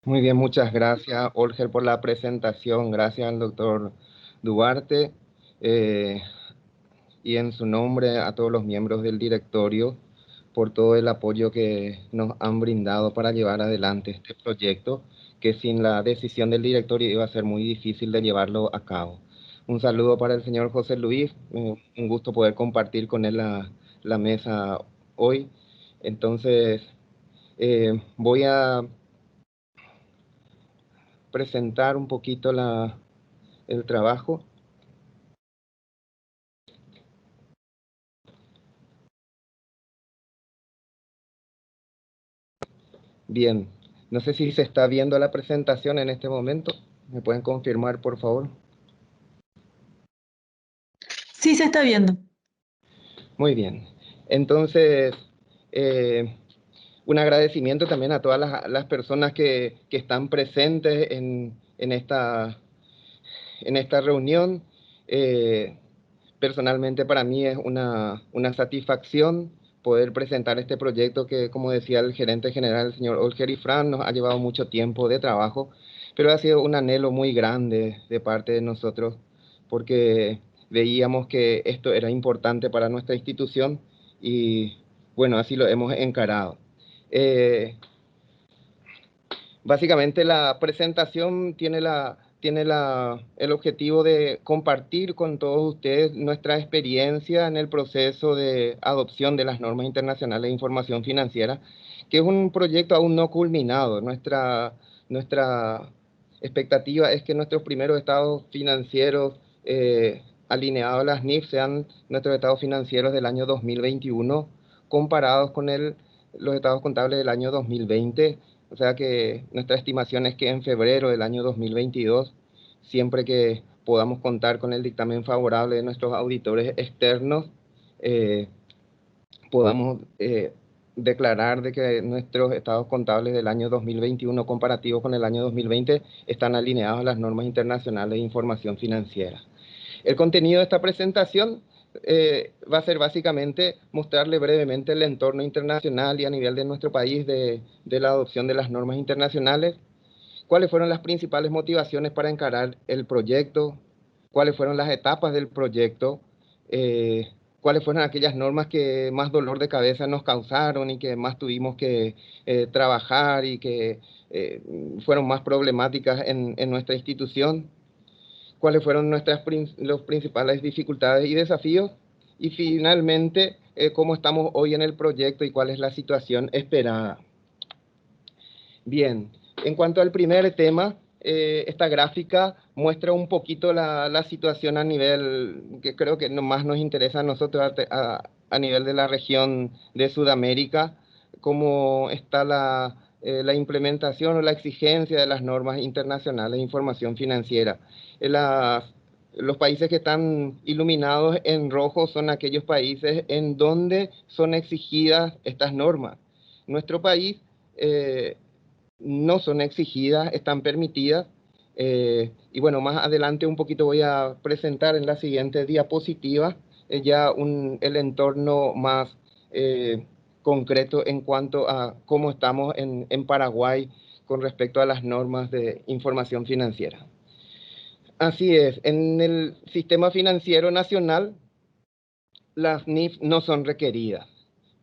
Muy bien, muchas gracias, Olger, por la presentación. Gracias al doctor Duarte eh, y en su nombre a todos los miembros del directorio por todo el apoyo que nos han brindado para llevar adelante este proyecto, que sin la decisión del directorio iba a ser muy difícil de llevarlo a cabo. Un saludo para el señor José Luis, un gusto poder compartir con él la mesa hoy. Entonces, voy a presentar un poquito el trabajo. Bien, no sé si se está viendo la presentación en este momento. ¿Me pueden confirmar, por favor? Sí, se está viendo. Muy bien. Entonces, eh, un agradecimiento también a todas las personas que están presentes en esta reunión. Eh, Personalmente para mí es una satisfacción poder presentar este proyecto que, como decía el gerente general, el señor Olger Ifrán, nos ha llevado mucho tiempo de trabajo, pero ha sido un anhelo muy grande de parte de nosotros, porque veíamos que esto era importante para nuestra institución y bueno, así lo hemos encarado. Eh, Básicamente la presentación tiene el objetivo de compartir con todos ustedes nuestra experiencia en el proceso de adopción de las normas internacionales de información financiera, que es un proyecto aún no culminado. Nuestra expectativa es que nuestros primeros estados financieros alineados a las NIF sean nuestros estados financieros del año 2021 comparados con los estados contables del año 2020. O sea que nuestra estimación es que en febrero del año 2022, siempre que podamos contar con el dictamen favorable de nuestros auditores externos, eh, podamos declarar de que nuestros estados contables del año 2021 comparativos con el año 2020 están alineados a las normas internacionales de información financiera. El contenido de esta presentación va a ser básicamente mostrarle brevemente el entorno internacional y a nivel de nuestro país de la adopción de las normas internacionales, cuáles fueron las principales motivaciones para encarar el proyecto, cuáles fueron las etapas del proyecto, eh, cuáles fueron aquellas normas que más dolor de cabeza nos causaron y que más tuvimos que trabajar y que eh, fueron más problemáticas en nuestra institución, cuáles fueron los principales dificultades y desafíos, y finalmente cómo estamos hoy en el proyecto y cuál es la situación esperada. Bien, en cuanto al primer tema, esta gráfica muestra un poquito la situación a nivel, que creo que más nos interesa a nosotros a nivel de la región de Sudamérica, cómo está la implementación o la exigencia de las normas internacionales de información financiera. Los países que están iluminados en rojo son aquellos países en donde son exigidas estas normas. Nuestro país no son exigidas, están permitidas. Y bueno, más adelante un poquito voy a presentar en la siguiente diapositiva el entorno más concreto en cuanto a cómo estamos en Paraguay con respecto a las normas de información financiera. Así es, en el sistema financiero nacional las NIF no son requeridas,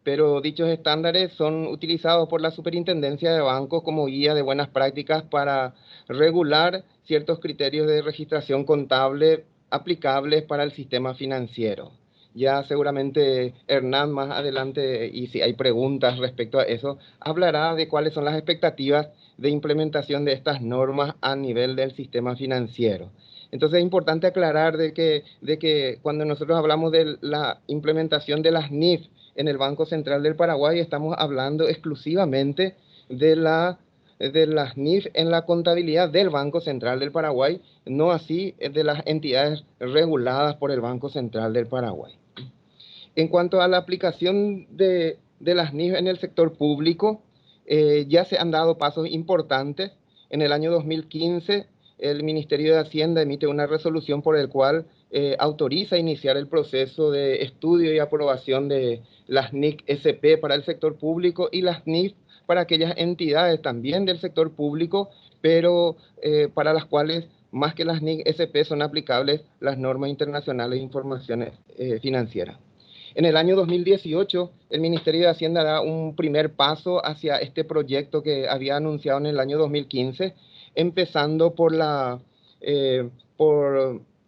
pero dichos estándares son utilizados por la Superintendencia de Bancos como guía de buenas prácticas para regular ciertos criterios de registración contable aplicables para el sistema financiero. Ya seguramente Hernán más adelante, y si hay preguntas respecto a eso, hablará de cuáles son las expectativas de implementación de estas normas a nivel del sistema financiero. Entonces es importante aclarar de que cuando nosotros hablamos de la implementación de las NIF en el Banco Central del Paraguay, estamos hablando exclusivamente de las NIF en la contabilidad del Banco Central del Paraguay, no así de las entidades reguladas por el Banco Central del Paraguay. En cuanto a la aplicación de las NIF en el sector público, ya se han dado pasos importantes. En el año 2015, el Ministerio de Hacienda emite una resolución por el cual autoriza iniciar el proceso de estudio y aprobación de las NIC SP para el sector público y las NIF para aquellas entidades también del sector público, pero para las cuales más que las NIC SP son aplicables las normas internacionales de información financiera. En el año 2018, el Ministerio de Hacienda da un primer paso hacia este proyecto que había anunciado en el año 2015, empezando por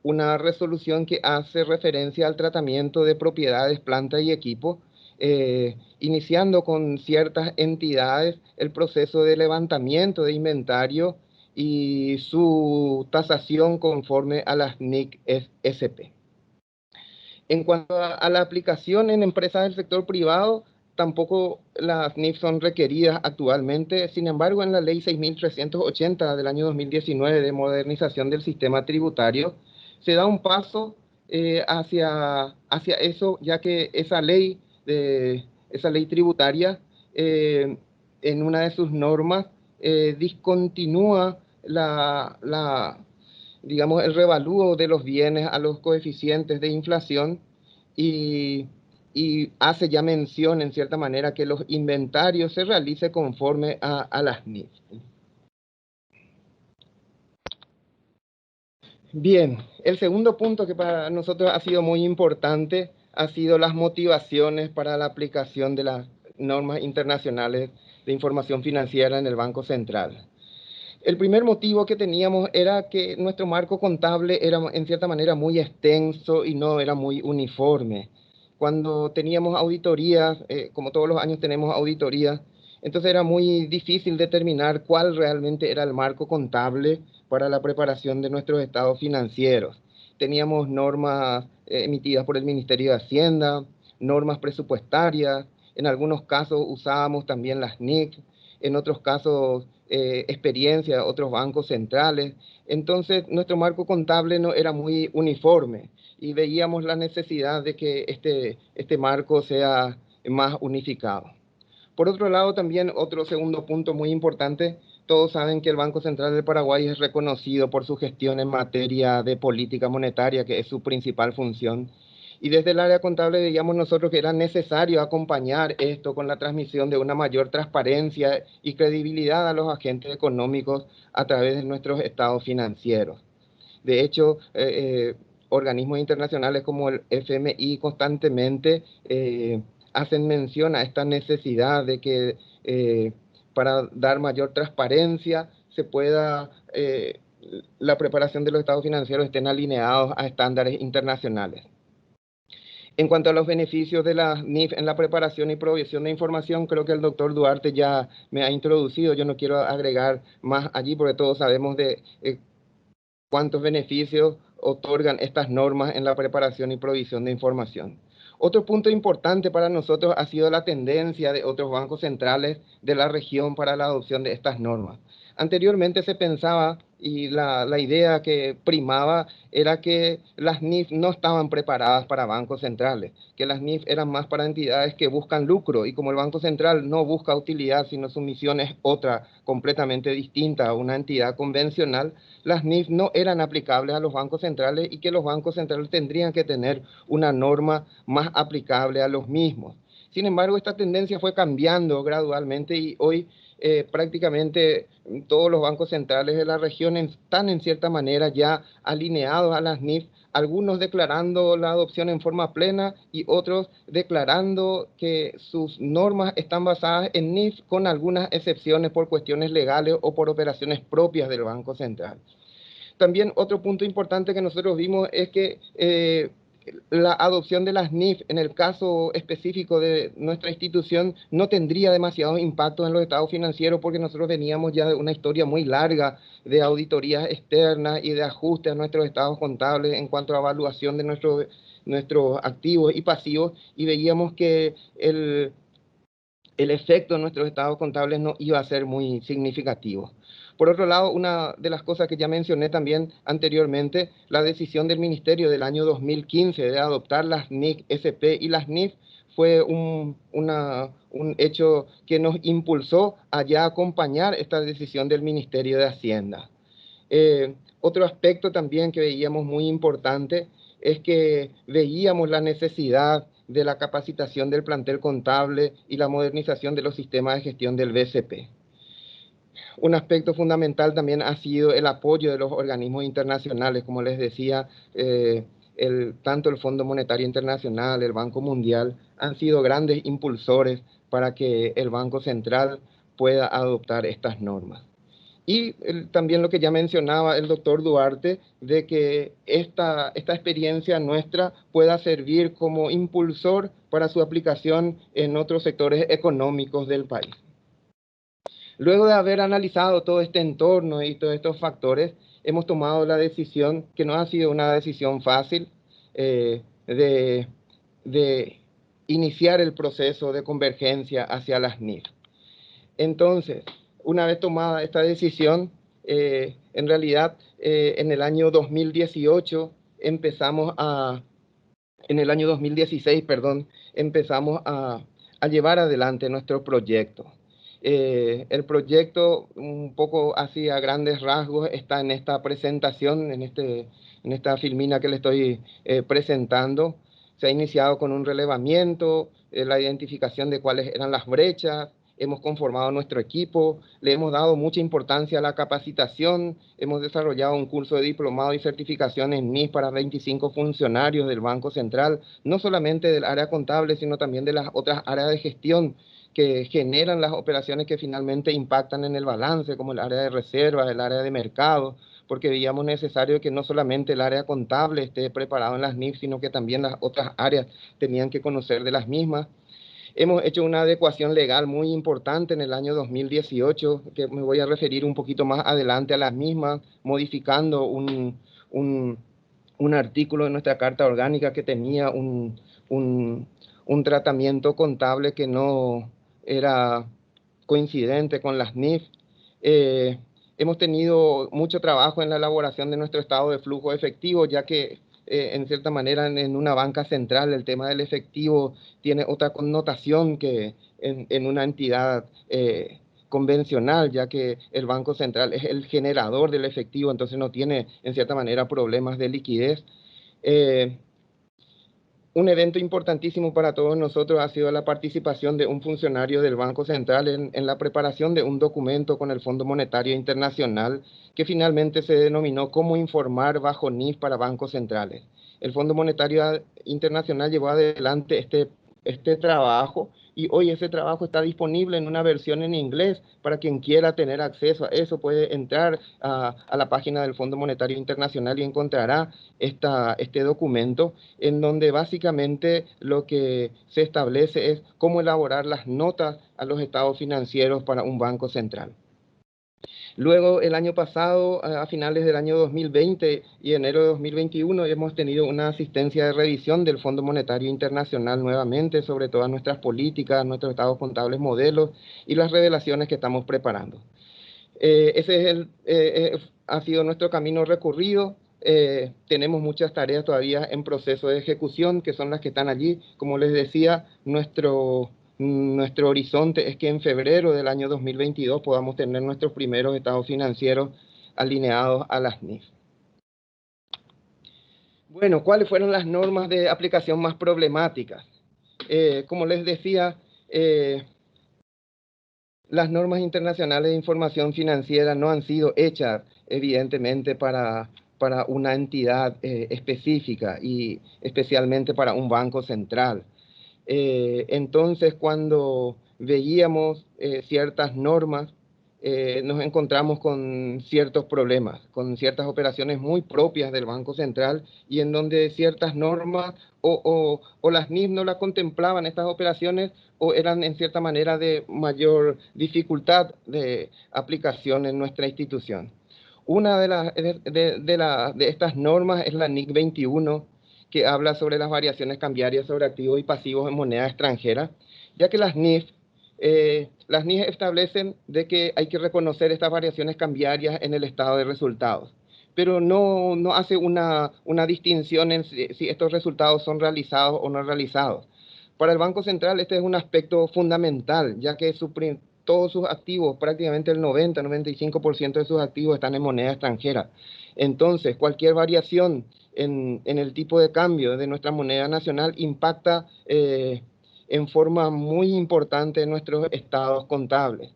una resolución que hace referencia al tratamiento de propiedades, planta y equipo, iniciando con ciertas entidades el proceso de levantamiento de inventario y su tasación conforme a las NIC SP. En cuanto a la aplicación en empresas del sector privado, tampoco las NIF son requeridas actualmente. Sin embargo, en la Ley 6.380 del año 2019 de modernización del sistema tributario, se da un paso hacia eso, ya que esa ley tributaria, en una de sus normas, discontinúa digamos, el revalúo de los bienes a los coeficientes de inflación y, y hace ya mención, en cierta manera, que los inventarios se realicen conforme a las NIF. Bien, el segundo punto que para nosotros ha sido muy importante ha sido las motivaciones para la aplicación de las normas internacionales de información financiera en el Banco Central. El primer motivo que teníamos era que nuestro marco contable era en cierta manera muy extenso y no era muy uniforme. Cuando teníamos auditorías, como todos los años tenemos auditorías, entonces era muy difícil determinar cuál realmente era el marco contable para la preparación de nuestros estados financieros. Teníamos normas emitidas por el Ministerio de Hacienda, normas presupuestarias, en algunos casos usábamos también las NIC, en otros casos experiencia de otros bancos centrales. Entonces, nuestro marco contable no era muy uniforme y veíamos la necesidad de que este marco sea más unificado. Por otro lado, también otro segundo punto muy importante, todos saben que el Banco Central del Paraguay es reconocido por su gestión en materia de política monetaria, que es su principal función. Y desde el área contable veíamos nosotros que era necesario acompañar esto con la transmisión de una mayor transparencia y credibilidad a los agentes económicos a través de nuestros estados financieros. De hecho, organismos internacionales como el FMI constantemente hacen mención a esta necesidad de que para dar mayor transparencia se pueda, la preparación de los estados financieros estén alineados a estándares internacionales. En cuanto a los beneficios de la NIF en la preparación y provisión de información, creo que el doctor Duarte ya me ha introducido. Yo no quiero agregar más allí porque todos sabemos de cuántos beneficios otorgan estas normas en la preparación y provisión de información. Otro punto importante para nosotros ha sido la tendencia de otros bancos centrales de la región para la adopción de estas normas. Anteriormente se pensaba y la idea que primaba era que las NIF no estaban preparadas para bancos centrales, que las NIF eran más para entidades que buscan lucro y como el Banco Central no busca utilidad, sino su misión es otra completamente distinta a una entidad convencional, las NIF no eran aplicables a los bancos centrales y que los bancos centrales tendrían que tener una norma más aplicable a los mismos. Sin embargo, esta tendencia fue cambiando gradualmente y hoy prácticamente todos los bancos centrales de la región están en cierta manera ya alineados a las NIF, algunos declarando la adopción en forma plena y otros declarando que sus normas están basadas en NIF con algunas excepciones por cuestiones legales o por operaciones propias del Banco Central. También otro punto importante que nosotros vimos es que la adopción de las NIF en el caso específico de nuestra institución no tendría demasiado impacto en los estados financieros porque nosotros veníamos ya de una historia muy larga de auditorías externas y de ajustes a nuestros estados contables en cuanto a evaluación de nuestros activos y pasivos y veíamos que el efecto en nuestros estados contables no iba a ser muy significativo. Por otro lado, una de las cosas que ya mencioné también anteriormente, la decisión del Ministerio del año 2015 de adoptar las NIC SP y las NIF fue un hecho que nos impulsó a ya acompañar esta decisión del Ministerio de Hacienda. Otro aspecto también que veíamos muy importante es que veíamos la necesidad de la capacitación del plantel contable y la modernización de los sistemas de gestión del BCP. Un aspecto fundamental también ha sido el apoyo de los organismos internacionales, como les decía, tanto el Fondo Monetario Internacional, el Banco Mundial, han sido grandes impulsores para que el Banco Central pueda adoptar estas normas. Y también lo que ya mencionaba el doctor Duarte, de que esta experiencia nuestra pueda servir como impulsor para su aplicación en otros sectores económicos del país. Luego de haber analizado todo este entorno y todos estos factores, hemos tomado la decisión, que no ha sido una decisión fácil, de iniciar el proceso de convergencia hacia las NIF. Entonces, una vez tomada esta decisión, en realidad, en el año 2018 en el año 2016, perdón, empezamos a llevar adelante nuestro proyecto. El proyecto, un poco así a grandes rasgos, está en esta presentación, en esta filmina que le estoy presentando. Se ha iniciado con un relevamiento, la identificación de cuáles eran las brechas. Hemos conformado nuestro equipo, le hemos dado mucha importancia a la capacitación, hemos desarrollado un curso de diplomado y certificación en NIF para 25 funcionarios del Banco Central, no solamente del área contable, sino también de las otras áreas de gestión que generan las operaciones que finalmente impactan en el balance, como el área de reservas, el área de mercado, porque veíamos necesario que no solamente el área contable esté preparado en las NIF, sino que también las otras áreas tenían que conocer de las mismas. Hemos hecho una adecuación legal muy importante en el año 2018, que me voy a referir un poquito más adelante a las mismas, modificando un artículo de nuestra Carta Orgánica que tenía un tratamiento contable que no era coincidente con las NIF. Hemos tenido mucho trabajo en la elaboración de nuestro estado de flujo efectivo, ya que en cierta manera en una banca central el tema del efectivo tiene otra connotación que en una entidad convencional, ya que el Banco Central es el generador del efectivo, entonces no tiene en cierta manera problemas de liquidez. Un evento importantísimo para todos nosotros ha sido la participación de un funcionario del Banco Central en la preparación de un documento con el Fondo Monetario Internacional que finalmente se denominó Cómo informar bajo NIF para bancos centrales. El Fondo Monetario Internacional llevó adelante este trabajo y hoy ese trabajo está disponible en una versión en inglés para quien quiera tener acceso a eso. Puede entrar a la página del Fondo Monetario Internacional y encontrará este documento en donde básicamente lo que se establece es cómo elaborar las notas a los estados financieros para un banco central. Luego, el año pasado, a finales del año 2020 y enero de 2021, hemos tenido una asistencia de revisión del Fondo Monetario Internacional nuevamente sobre todas nuestras políticas, nuestros estados contables, modelos y las revelaciones que estamos preparando. Ese ha sido nuestro camino recorrido. Tenemos muchas tareas todavía en proceso de ejecución, que son las que están allí. Como les decía, nuestro horizonte es que en febrero del año 2022 podamos tener nuestros primeros estados financieros alineados a las NIF. Bueno, ¿cuáles fueron las normas de aplicación más problemáticas? Como les decía, las normas internacionales de información financiera no han sido hechas, evidentemente, para una entidad específica y especialmente para un banco central. Entonces, cuando veíamos ciertas normas, nos encontramos con ciertos problemas, con ciertas operaciones muy propias del Banco Central y en donde ciertas normas o las NIF no las contemplaban estas operaciones o eran en cierta manera de mayor dificultad de aplicación en nuestra institución. Una de estas normas es la NIC 21, que habla sobre las variaciones cambiarias sobre activos y pasivos en moneda extranjera, ya que las NIF establecen de que hay que reconocer estas variaciones cambiarias en el estado de resultados, pero no hace una distinción en si estos resultados son realizados o no realizados. Para el Banco Central este es un aspecto fundamental, ya que todos sus activos, prácticamente el 90-95% de sus activos están en moneda extranjera. Entonces, cualquier variación en el tipo de cambio de nuestra moneda nacional impacta en forma muy importante en nuestros estados contables.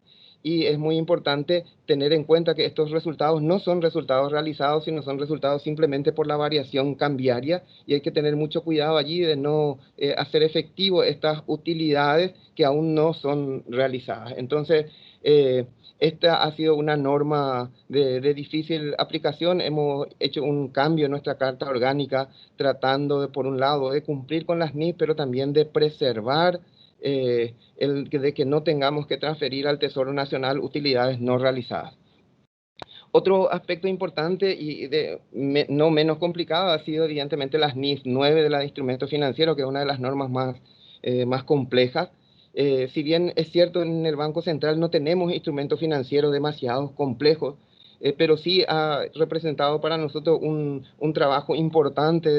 Y es muy importante tener en cuenta que estos resultados no son resultados realizados, sino son resultados simplemente por la variación cambiaria, y hay que tener mucho cuidado allí de no hacer efectivo estas utilidades que aún no son realizadas. Entonces, esta ha sido una norma de difícil aplicación. Hemos hecho un cambio en nuestra Carta Orgánica tratando de, por un lado, de cumplir con las NIF, pero también de preservar de que no tengamos que transferir al Tesoro Nacional utilidades no realizadas. Otro aspecto importante y no menos complicado ha sido evidentemente las NIF 9 de la de instrumentos financieros, que es una de las normas más complejas. Si bien es cierto, en el Banco Central no tenemos instrumentos financieros demasiado complejos, pero sí ha representado para nosotros un trabajo importante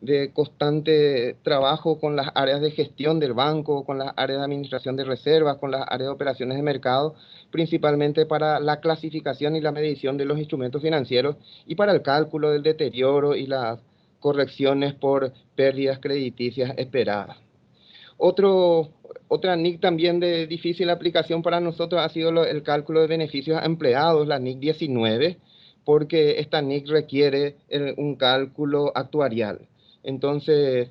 de constante trabajo con las áreas de gestión del banco, con las áreas de administración de reservas, con las áreas de operaciones de mercado, principalmente para la clasificación y la medición de los instrumentos financieros y para el cálculo del deterioro y las correcciones por pérdidas crediticias esperadas. Otra NIC también de difícil aplicación para nosotros ha sido el cálculo de beneficios a empleados, la NIC 19, porque esta NIC requiere un cálculo actuarial. Entonces,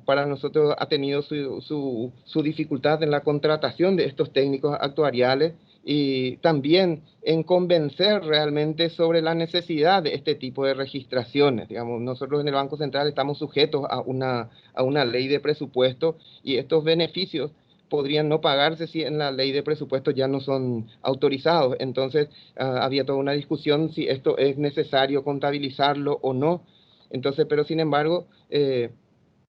para nosotros ha tenido su dificultad en la contratación de estos técnicos actuariales y también en convencer realmente sobre la necesidad de este tipo de registraciones. Digamos, nosotros en el Banco Central estamos sujetos a una ley de presupuesto, y estos beneficios podrían no pagarse si en la ley de presupuesto ya no son autorizados. Entonces, había toda una discusión si esto es necesario contabilizarlo o no. Entonces, pero sin embargo,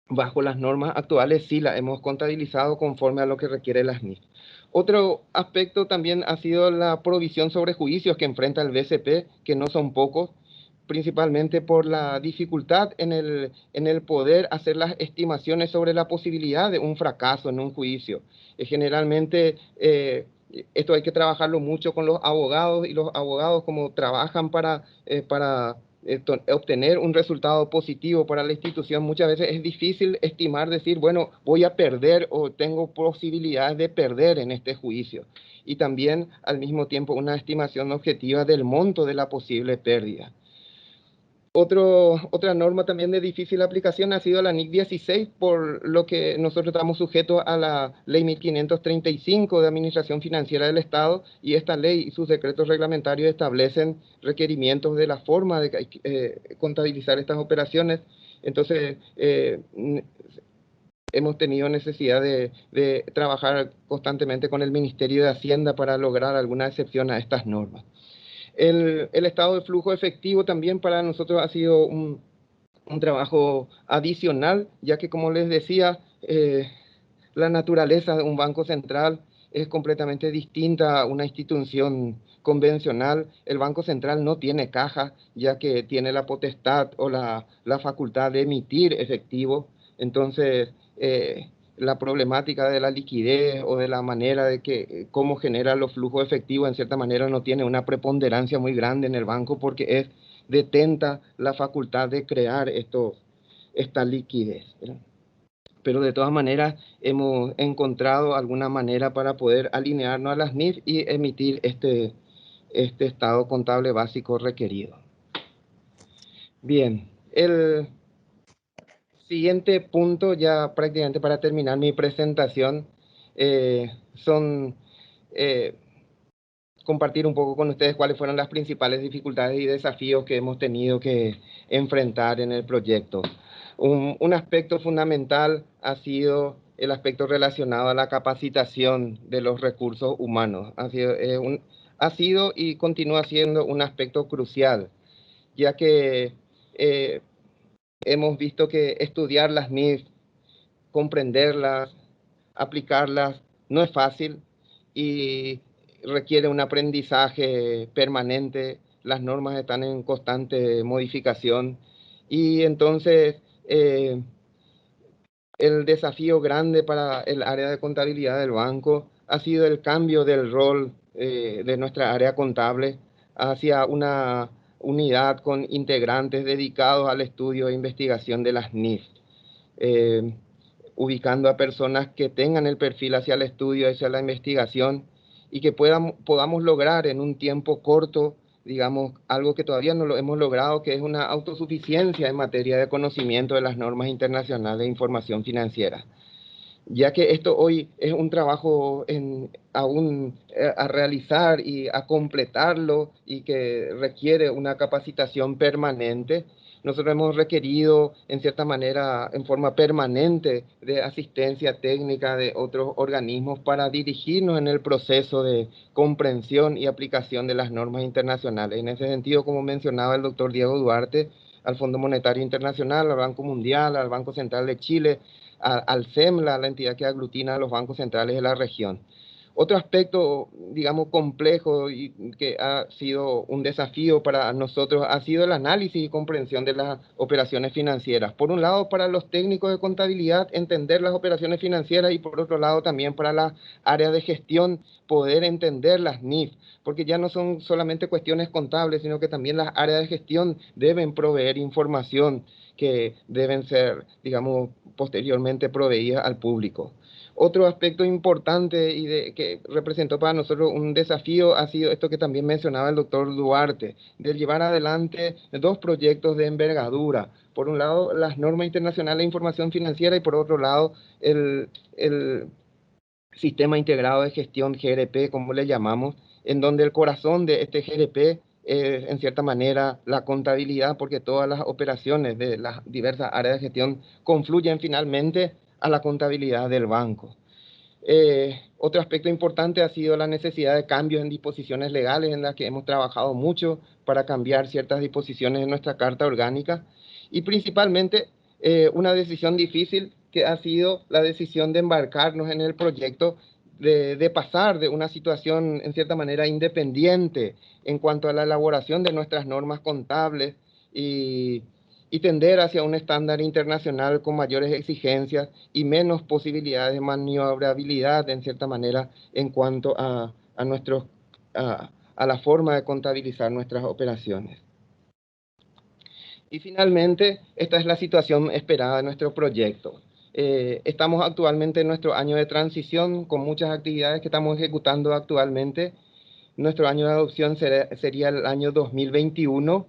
bajo las normas actuales sí la hemos contabilizado conforme a lo que requiere las NIF. Otro aspecto también ha sido la provisión sobre juicios que enfrenta el BCP, que no son pocos, principalmente por la dificultad en el poder hacer las estimaciones sobre la posibilidad de un fracaso en un juicio. Generalmente esto hay que trabajarlo mucho con los abogados, y los abogados, como trabajan para obtener un resultado positivo para la institución, muchas veces es difícil estimar, decir, bueno, voy a perder o tengo posibilidades de perder en este juicio. Y también al mismo tiempo una estimación objetiva del monto de la posible pérdida. Otra norma también de difícil aplicación ha sido la NIC 16, por lo que nosotros estamos sujetos a la Ley 1535 de Administración Financiera del Estado, y esta ley y sus decretos reglamentarios establecen requerimientos de la forma de contabilizar estas operaciones. Entonces, hemos tenido necesidad de trabajar constantemente con el Ministerio de Hacienda para lograr alguna excepción a estas normas. El estado de flujo efectivo también para nosotros ha sido un trabajo adicional, ya que, como les decía, la naturaleza de un banco central es completamente distinta a una institución convencional. El Banco Central no tiene caja, ya que tiene la potestad o la facultad de emitir efectivo. Entonces, la problemática de la liquidez o de la manera de cómo genera los flujos efectivos, en cierta manera, no tiene una preponderancia muy grande en el banco, porque detenta la facultad de crear esta liquidez, ¿verdad? Pero de todas maneras hemos encontrado alguna manera para poder alinearnos a las NIF y emitir este estado contable básico requerido. Bien, el siguiente punto, ya prácticamente para terminar mi presentación, son compartir un poco con ustedes cuáles fueron las principales dificultades y desafíos que hemos tenido que enfrentar en el proyecto. Un aspecto fundamental ha sido el aspecto relacionado a la capacitación de los recursos humanos. Ha sido y continúa siendo un aspecto crucial, ya que hemos visto que estudiar las NIF, comprenderlas, aplicarlas, no es fácil y requiere un aprendizaje permanente. Las normas están en constante modificación, y entonces el desafío grande para el área de contabilidad del banco ha sido el cambio del rol de nuestra área contable hacia una unidad con integrantes dedicados al estudio e investigación de las NIF, eh, ubicando a personas que tengan el perfil hacia el estudio, hacia la investigación y que podamos lograr en un tiempo corto, digamos, algo que todavía no lo hemos logrado, que es una autosuficiencia en materia de conocimiento de las normas internacionales de información financiera, ya que esto hoy es un trabajo aún a realizar y a completarlo y que requiere una capacitación permanente. Nosotros hemos requerido, en cierta manera, en forma permanente, de asistencia técnica de otros organismos para dirigirnos en el proceso de comprensión y aplicación de las normas internacionales. En ese sentido, como mencionaba el doctor Diego Duarte, al Fondo Monetario Internacional, al Banco Mundial, al Banco Central de Chile, al CEMLA, la entidad que aglutina a los bancos centrales de la región. Otro aspecto, digamos, complejo y que ha sido un desafío para nosotros ha sido el análisis y comprensión de las operaciones financieras. Por un lado, para los técnicos de contabilidad, entender las operaciones financieras y por otro lado también para la área de gestión, poder entender las NIF, porque ya no son solamente cuestiones contables, sino que también las áreas de gestión deben proveer información que deben ser, digamos, posteriormente proveídas al público. Otro aspecto importante que representó para nosotros un desafío ha sido esto que también mencionaba el doctor Duarte, de llevar adelante dos proyectos de envergadura. Por un lado, las normas internacionales de información financiera y por otro lado, el sistema integrado de gestión GRP, como le llamamos, en donde el corazón de este GRP es, en cierta manera, la contabilidad, porque todas las operaciones de las diversas áreas de gestión confluyen finalmente a la contabilidad del banco. Otro aspecto importante ha sido la necesidad de cambios en disposiciones legales en las que hemos trabajado mucho para cambiar ciertas disposiciones de nuestra Carta Orgánica y principalmente una decisión difícil que ha sido la decisión de embarcarnos en el proyecto de pasar de una situación en cierta manera independiente en cuanto a la elaboración de nuestras normas contables y, y tender hacia un estándar internacional con mayores exigencias y menos posibilidades de maniobrabilidad, en cierta manera, en cuanto a la forma de contabilizar nuestras operaciones. Y finalmente, esta es la situación esperada de nuestro proyecto. Estamos actualmente en nuestro año de transición con muchas actividades que estamos ejecutando actualmente. Nuestro año de adopción sería el año 2021,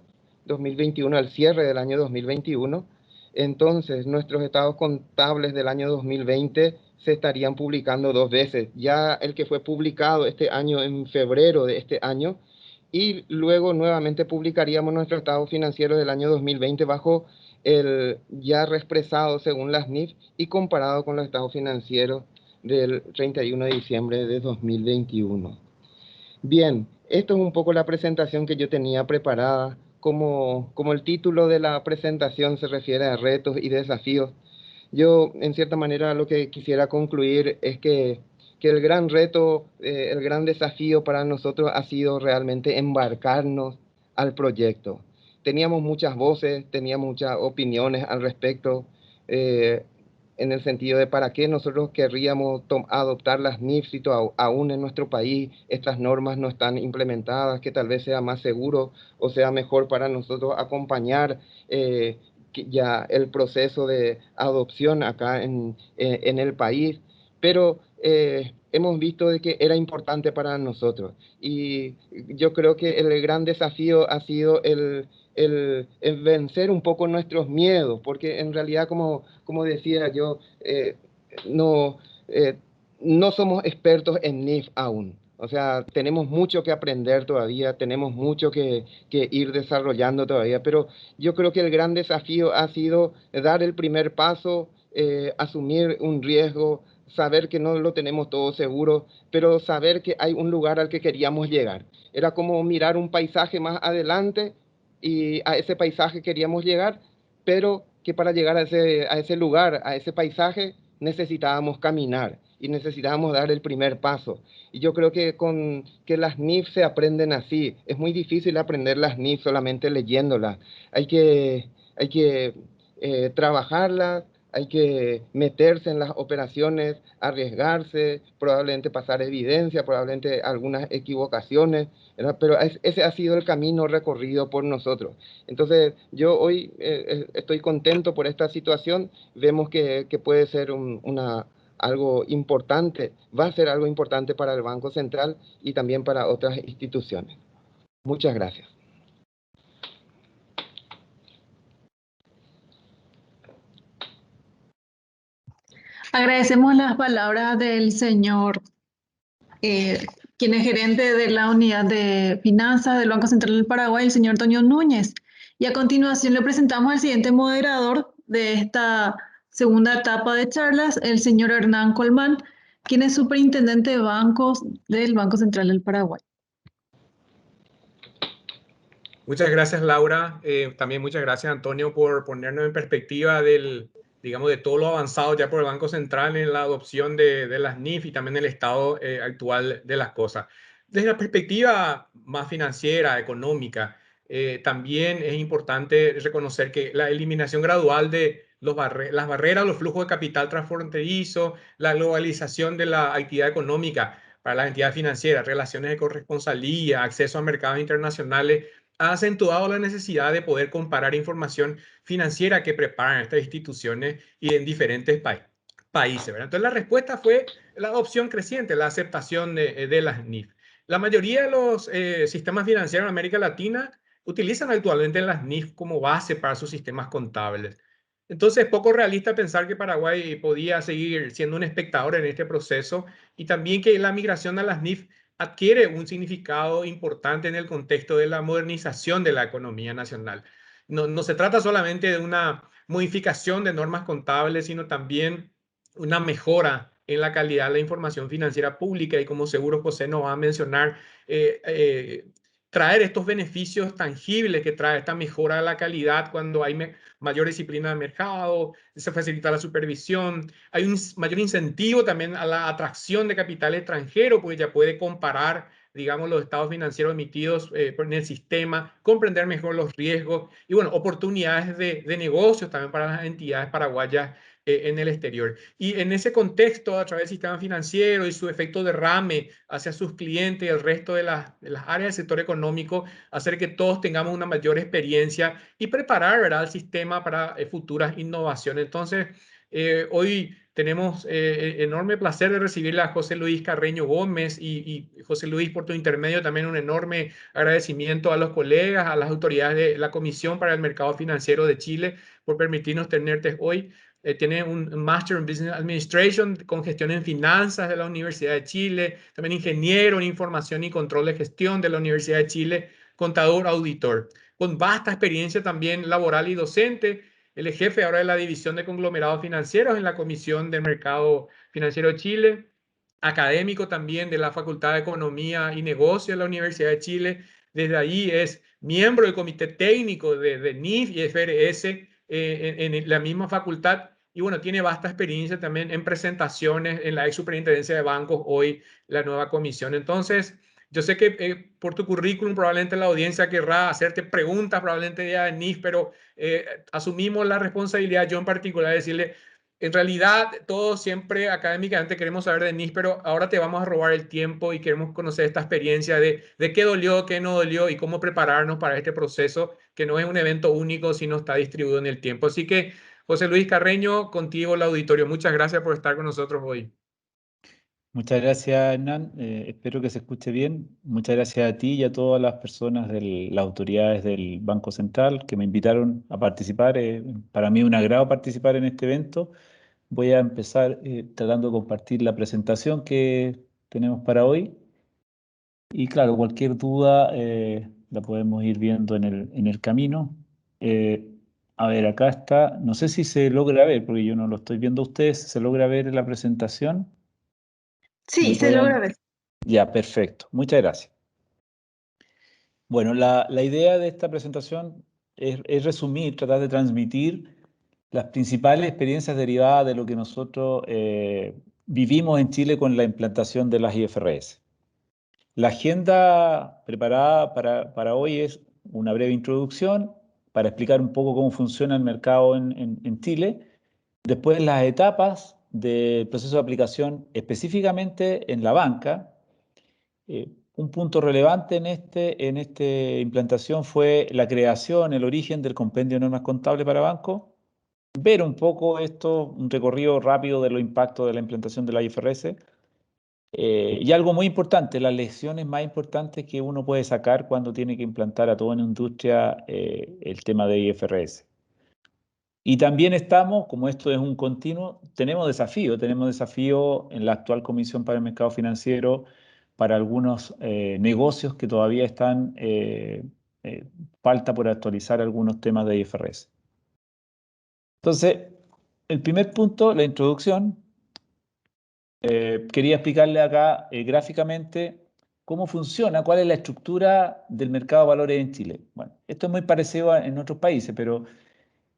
al cierre del año 2021. Entonces, nuestros estados contables del año 2020 se estarían publicando dos veces. Ya el que fue publicado este año en febrero de este año y luego nuevamente publicaríamos nuestro estado financiero del año 2020 bajo el ya reexpresado según las NIF y comparado con los estados financieros del 31 de diciembre de 2021. Bien, esto es un poco la presentación que yo tenía preparada. Como el título de la presentación se refiere a retos y desafíos, yo en cierta manera lo que quisiera concluir es que el gran reto, el gran desafío para nosotros ha sido realmente embarcarnos al proyecto. Teníamos muchas voces, teníamos muchas opiniones al respecto. eh, en el sentido de para qué nosotros querríamos adoptar las NIF si aún en nuestro país estas normas no están implementadas, que tal vez sea más seguro o sea mejor para nosotros acompañar ya el proceso de adopción acá en el país, pero hemos visto de que era importante para nosotros y yo creo que el gran desafío ha sido el vencer un poco nuestros miedos, porque en realidad, como decía yo, no, eh, no somos expertos en NIF aún. O sea, tenemos mucho que aprender todavía, tenemos mucho que ir desarrollando todavía, pero yo creo que el gran desafío ha sido dar el primer paso, asumir un riesgo, saber que no lo tenemos todo seguro, pero saber que hay un lugar al que queríamos llegar. Era como mirar un paisaje más adelante y a ese paisaje queríamos llegar, pero que para llegar a ese lugar, a ese paisaje, necesitábamos caminar y necesitábamos dar el primer paso. Y yo creo que las NIF se aprenden así. Es muy difícil aprender las NIF solamente leyéndolas. Hay que trabajarlas, hay que meterse en las operaciones, arriesgarse, probablemente pasar evidencia, probablemente algunas equivocaciones, ¿verdad? Pero ese ha sido el camino recorrido por nosotros. Entonces, yo hoy estoy contento por esta situación. Vemos que puede ser algo importante, va a ser algo importante para el Banco Central y también para otras instituciones. Muchas gracias. Agradecemos las palabras del señor, quien es gerente de la unidad de finanzas del Banco Central del Paraguay, el señor Antonio Núñez. Y a continuación le presentamos al siguiente moderador de esta segunda etapa de charlas, el señor Hernán Colmán, quien es superintendente de bancos del Banco Central del Paraguay. Muchas gracias, Laura. También muchas gracias, Antonio, por ponernos en perspectiva digamos, de todo lo avanzado ya por el Banco Central en la adopción de las NIF y también el estado actual de las cosas. Desde la perspectiva más financiera, económica, también es importante reconocer que la eliminación gradual de las barreras, los flujos de capital transfronterizo, la globalización de la actividad económica para las entidades financieras, relaciones de corresponsalía, acceso a mercados internacionales, ha acentuado la necesidad de poder comparar información financiera que preparan estas instituciones y en diferentes países, ¿verdad? Entonces la respuesta fue la adopción creciente, la aceptación de las NIF. La mayoría de los sistemas financieros en América Latina utilizan actualmente las NIF como base para sus sistemas contables. Entonces es poco realista pensar que Paraguay podía seguir siendo un espectador en este proceso y también que la migración a las NIF adquiere un significado importante en el contexto de la modernización de la economía nacional. No se trata solamente de una modificación de normas contables, sino también una mejora en la calidad de la información financiera pública y como seguro José nos va a mencionar, traer estos beneficios tangibles que trae esta mejora de la calidad cuando hay mayor disciplina de mercado, se facilita la supervisión, hay un mayor incentivo también a la atracción de capital extranjero, porque ya puede comparar, digamos, los estados financieros emitidos en el sistema, comprender mejor los riesgos y, bueno, oportunidades de negocios también para las entidades paraguayas en el exterior. Y en ese contexto, a través del sistema financiero y su efecto derrame hacia sus clientes y el resto de las áreas del sector económico, hacer que todos tengamos una mayor experiencia y preparar, ¿verdad?, el sistema para futuras innovaciones. Entonces, hoy tenemos enorme placer de recibirle a José Luis Carreño Gómez y José Luis, por tu intermedio, también un enorme agradecimiento a los colegas, a las autoridades de la Comisión para el Mercado Financiero de Chile por permitirnos tenerte hoy. Tiene un Master in Business Administration con gestión en finanzas de la Universidad de Chile, también ingeniero en información y control de gestión de la Universidad de Chile, contador, auditor, con vasta experiencia también laboral y docente. Él es jefe ahora de la División de Conglomerados Financieros en la Comisión del Mercado Financiero de Chile, académico también de la Facultad de Economía y Negocios de la Universidad de Chile. Desde ahí es miembro del comité técnico de NIF y FRS en la misma facultad. Y bueno, tiene vasta experiencia también en presentaciones en la ex superintendencia de bancos, hoy la nueva comisión. Entonces, yo sé que por tu currículum probablemente la audiencia querrá hacerte preguntas, probablemente ya de NIF, pero asumimos la responsabilidad, yo en particular, de decirle, en realidad todos siempre académicamente queremos saber de NIF, pero ahora te vamos a robar el tiempo y queremos conocer esta experiencia de qué dolió, qué no dolió y cómo prepararnos para este proceso, que no es un evento único, sino está distribuido en el tiempo. Así que, José Luis Carreño, contigo el auditorio. Muchas gracias por estar con nosotros hoy. Muchas gracias, Hernán. Espero que se escuche bien. Muchas gracias a ti y a todas las personas de las autoridades del Banco Central que me invitaron a participar. Para mí es un agrado participar en este evento. Voy a empezar tratando de compartir la presentación que tenemos para hoy. Y claro, cualquier duda la podemos ir viendo en el camino. A ver, acá está. No sé si se logra ver, porque yo no lo estoy viendo a ustedes. ¿Se logra ver la presentación? Sí, se logra ver. Ya, perfecto. Muchas gracias. Bueno, la idea de esta presentación es resumir, tratar de transmitir las principales experiencias derivadas de lo que nosotros vivimos en Chile con la implantación de las IFRS. La agenda preparada para hoy es una breve introducción para explicar un poco cómo funciona el mercado en Chile Después las etapas del proceso de aplicación específicamente en la banca. Un punto relevante en esta implantación fue la creación, el origen del compendio de normas contables para bancos. Ver un poco esto, un recorrido rápido de los impactos de la implantación de la IFRS. Y algo muy importante, las lecciones más importantes que uno puede sacar cuando tiene que implantar a toda una industria el tema de IFRS. Y también estamos, como esto es un continuo, tenemos desafío en la actual Comisión para el Mercado Financiero para algunos negocios que todavía están, falta por actualizar algunos temas de IFRS. Entonces, el primer punto, la introducción, quería explicarle acá gráficamente cómo funciona, cuál es la estructura del mercado de valores en Chile. Bueno, esto es muy parecido en otros países, pero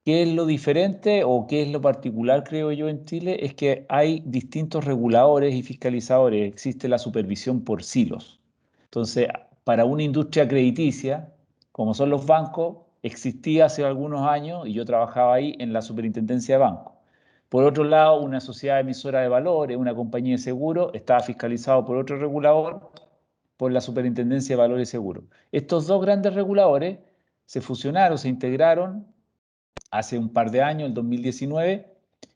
¿qué es lo diferente o qué es lo particular, creo yo, en Chile? Es que hay distintos reguladores y fiscalizadores. Existe la supervisión por silos. Entonces, para una industria crediticia, como son los bancos, existía hace algunos años, y yo trabajaba ahí en la superintendencia de bancos. Por otro lado, una sociedad emisora de valores, una compañía de seguro, estaba fiscalizado por otro regulador, por la Superintendencia de Valores y Seguros. Estos dos grandes reguladores se fusionaron, se integraron hace un par de años, el 2019,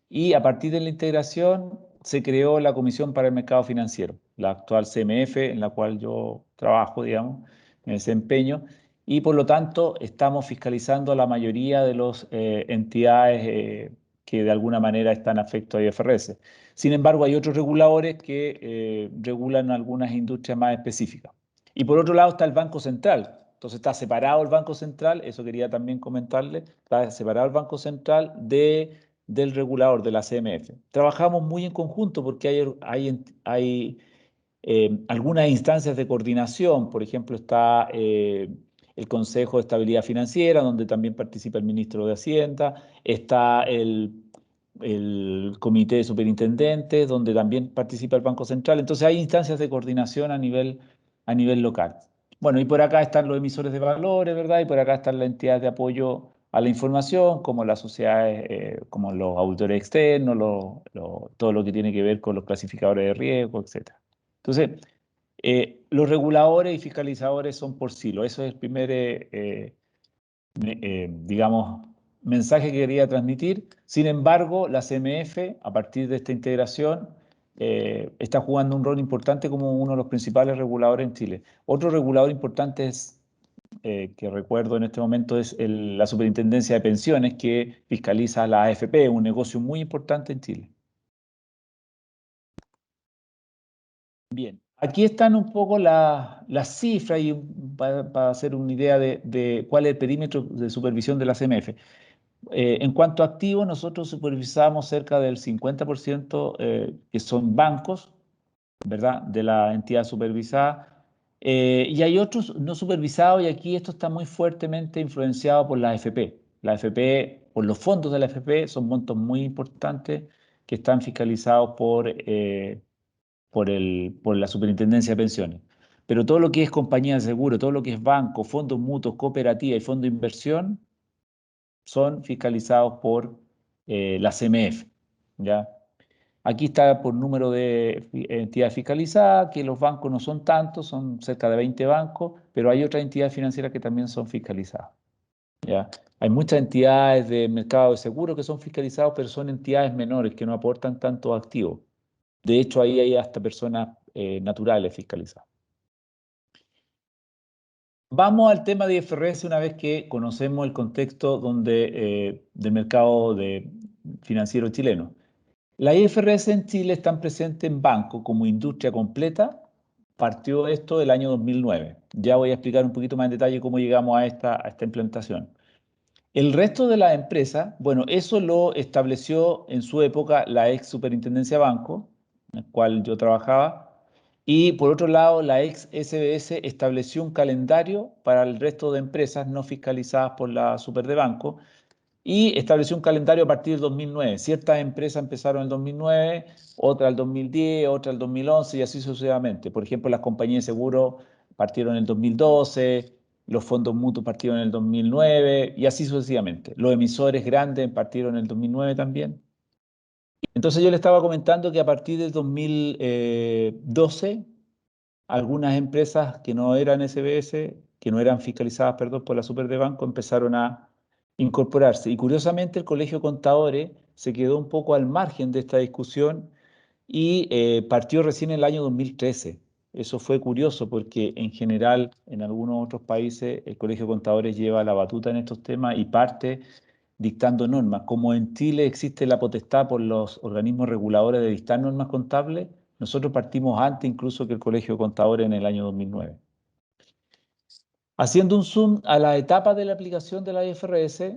y a partir de la integración se creó la Comisión para el Mercado Financiero, la actual CMF, en la cual yo trabajo, digamos, me desempeño, y por lo tanto estamos fiscalizando a la mayoría de las entidades que de alguna manera están afectos a IFRS. Sin embargo, hay otros reguladores que regulan algunas industrias más específicas. Y por otro lado está el Banco Central. Entonces está separado el Banco Central, eso quería también comentarle, está separado el Banco Central del regulador, de la CMF. Trabajamos muy en conjunto porque hay algunas instancias de coordinación, por ejemplo está el Consejo de Estabilidad Financiera, donde también participa el Ministro de Hacienda, está el Comité de Superintendentes, donde también participa el Banco Central. Entonces hay instancias de coordinación a nivel local. Bueno, y por acá están los emisores de valores, ¿verdad? Y por acá están las entidades de apoyo a la información, como las sociedades, como los auditores externos, todo lo que tiene que ver con los clasificadores de riesgo, etc. Entonces, los reguladores y fiscalizadores son por silo. Eso es el primer, digamos, mensaje que quería transmitir. Sin embargo, la CMF, a partir de esta integración, está jugando un rol importante como uno de los principales reguladores en Chile. Otro regulador importante que recuerdo en este momento es la Superintendencia de Pensiones, que fiscaliza la AFP, un negocio muy importante en Chile. Bien, aquí están un poco las cifras y para hacer una idea de cuál es el perímetro de supervisión de la CMF. En cuanto a activos, nosotros supervisamos cerca del 50% que son bancos, ¿verdad?, de la entidad supervisada. Y hay otros no supervisados y aquí esto está muy fuertemente influenciado por la AFP. La AFP, por los fondos de la AFP, son montos muy importantes que están fiscalizados por la Superintendencia de Pensiones. Pero todo lo que es compañía de seguro, todo lo que es banco, fondos mutuos, cooperativa y fondo de inversión, son fiscalizados por la CMF, ¿ya? Aquí está por número de entidades fiscalizadas, que los bancos no son tantos, son cerca de 20 bancos, pero hay otras entidades financieras que también son fiscalizadas, ¿ya? Hay muchas entidades de mercado de seguros que son fiscalizadas, pero son entidades menores que no aportan tantos activos. De hecho, ahí hay hasta personas naturales fiscalizadas. Vamos al tema de IFRS una vez que conocemos el contexto del mercado financiero chileno. La IFRS en Chile están presentes en bancos como industria completa. Partió esto del año 2009. Ya voy a explicar un poquito más en detalle cómo llegamos a esta implantación. El resto de las empresas, bueno, eso lo estableció en su época la ex Superintendencia de Banco, en la cual yo trabajaba, y por otro lado la ex SBS estableció un calendario para el resto de empresas no fiscalizadas por la Super de Banco, y estableció un calendario a partir del 2009. Ciertas empresas empezaron en el 2009, otras el 2010, otras el 2011 y así sucesivamente. Por ejemplo, las compañías de seguro partieron en el 2012, los fondos mutuos partieron en el 2009 y así sucesivamente. Los emisores grandes partieron en el 2009 también. Entonces yo le estaba comentando que a partir del 2012, algunas empresas que no eran SBS, que no eran fiscalizadas, perdón, por la Super de Banco, empezaron a incorporarse. Y curiosamente el Colegio de Contadores se quedó un poco al margen de esta discusión y partió recién en el año 2013. Eso fue curioso porque en general en algunos otros países el Colegio de Contadores lleva la batuta en estos temas y parte dictando normas. Como en Chile existe la potestad por los organismos reguladores de dictar normas contables, nosotros partimos antes incluso que el Colegio de Contadores en el año 2009. Haciendo un zoom a la etapa de la aplicación de la IFRS,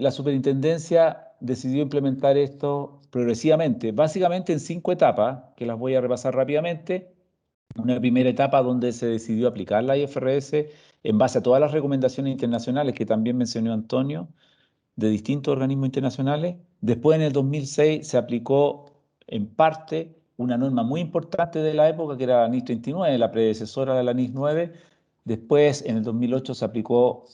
la superintendencia decidió implementar esto progresivamente, básicamente en 5 etapas, que las voy a repasar rápidamente. Una primera etapa donde se decidió aplicar la IFRS en base a todas las recomendaciones internacionales que también mencionó Antonio, de distintos organismos internacionales. Después, en el 2006, se aplicó en parte una norma muy importante de la época, que era la NIS 39, la predecesora de la NIS 9. Después, en el 2008, se aplicó,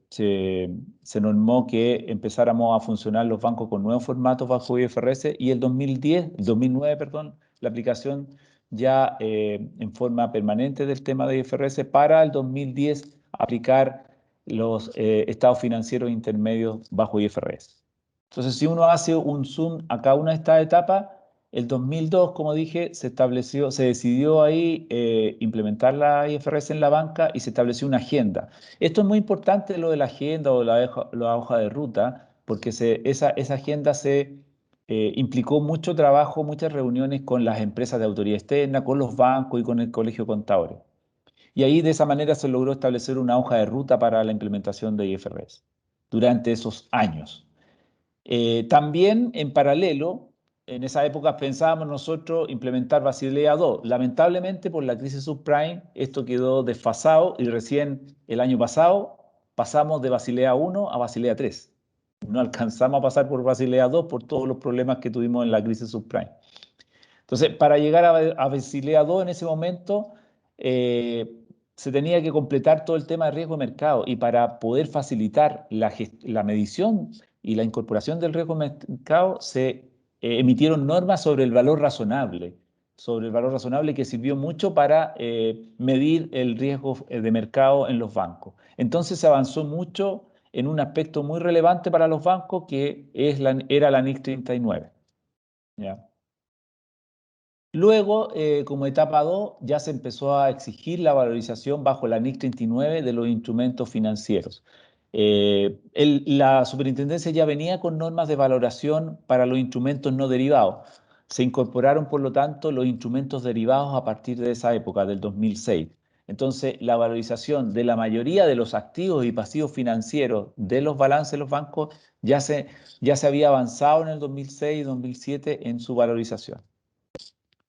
se normó que empezáramos a funcionar los bancos con nuevos formatos bajo IFRS, y el 2009, perdón, la aplicación ya en forma permanente del tema de IFRS, para el 2010 aplicar los estados financieros intermedios bajo IFRS. Entonces, si uno hace un zoom a cada una de estas etapas, el 2002, como dije, se decidió ahí implementar la IFRS en la banca y se estableció una agenda. Esto es muy importante, lo de la agenda o la hoja de ruta, porque esa agenda implicó mucho trabajo, muchas reuniones con las empresas de autoridad externa, con los bancos y con el Colegio de Contadores. Y ahí de esa manera se logró establecer una hoja de ruta para la implementación de IFRS durante esos años. También en paralelo, en esa época pensábamos nosotros implementar Basilea II. Lamentablemente por la crisis subprime esto quedó desfasado y recién el año pasado pasamos de Basilea I a Basilea III. No alcanzamos a pasar por Basilea II por todos los problemas que tuvimos en la crisis subprime. Entonces, para llegar a Basilea II en ese momento, se tenía que completar todo el tema de riesgo de mercado, y para poder facilitar la medición y la incorporación del riesgo de mercado se emitieron normas sobre el valor razonable, que sirvió mucho para medir el riesgo de mercado en los bancos. Entonces se avanzó mucho en un aspecto muy relevante para los bancos, que era la NIC 39. ¿Ya? Luego, como etapa 2, ya se empezó a exigir la valorización bajo la NIC 39 de los instrumentos financieros. La superintendencia ya venía con normas de valoración para los instrumentos no derivados. Se incorporaron, por lo tanto, los instrumentos derivados a partir de esa época, del 2006. Entonces, la valorización de la mayoría de los activos y pasivos financieros de los balances de los bancos ya se había avanzado en el 2006 y 2007 en su valorización.